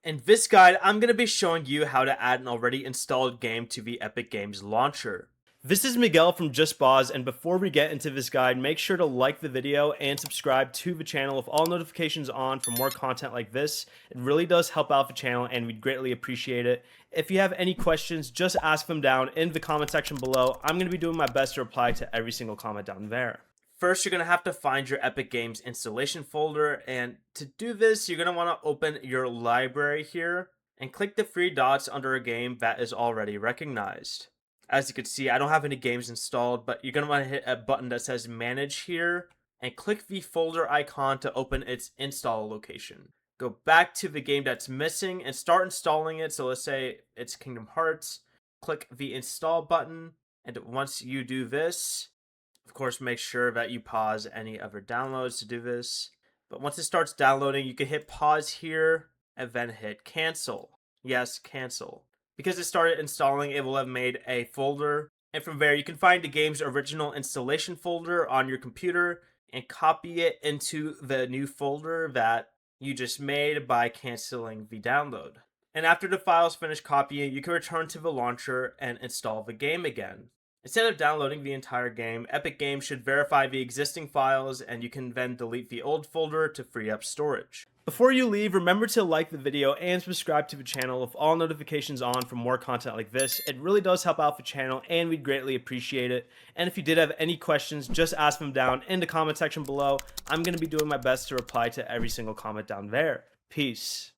In this guide, I'm going to be showing you how to add an already installed game to the Epic Games launcher. This is Miguel from JustBoz, and before we get into this guide, make sure to like the video and subscribe to the channel with all notifications on for more content like this. It really does help out the channel and we'd greatly appreciate it. If you have any questions, just ask them down in the comment section below. I'm going to be doing my best to reply to every single comment down there. First, you're going to have to find your Epic Games installation folder, and to do this, you're going to want to open your library here and click the three dots under a game that is already recognized. As you can see, I don't have any games installed, but you're going to want to hit a button that says Manage here and click the folder icon to open its install location. Go back to the game that's missing and start installing it. So let's say it's Kingdom Hearts. Click the Install button, and once you do this, of course, make sure that you pause any other downloads to do this. But once it starts downloading, you can hit pause here and then hit cancel. Yes, cancel. Because it started installing, it will have made a folder. And from there, you can find the game's original installation folder on your computer and copy it into the new folder that you just made by canceling the download. And after the files finish copying, you can return to the launcher and install the game again. Instead of downloading the entire game, Epic Games should verify the existing files, and you can then delete the old folder to free up storage. Before you leave, remember to like the video and subscribe to the channel with all notifications on for more content like this. It really does help out the channel and we'd greatly appreciate it. And if you did have any questions, just ask them down in the comment section below. I'm going to be doing my best to reply to every single comment down there. Peace.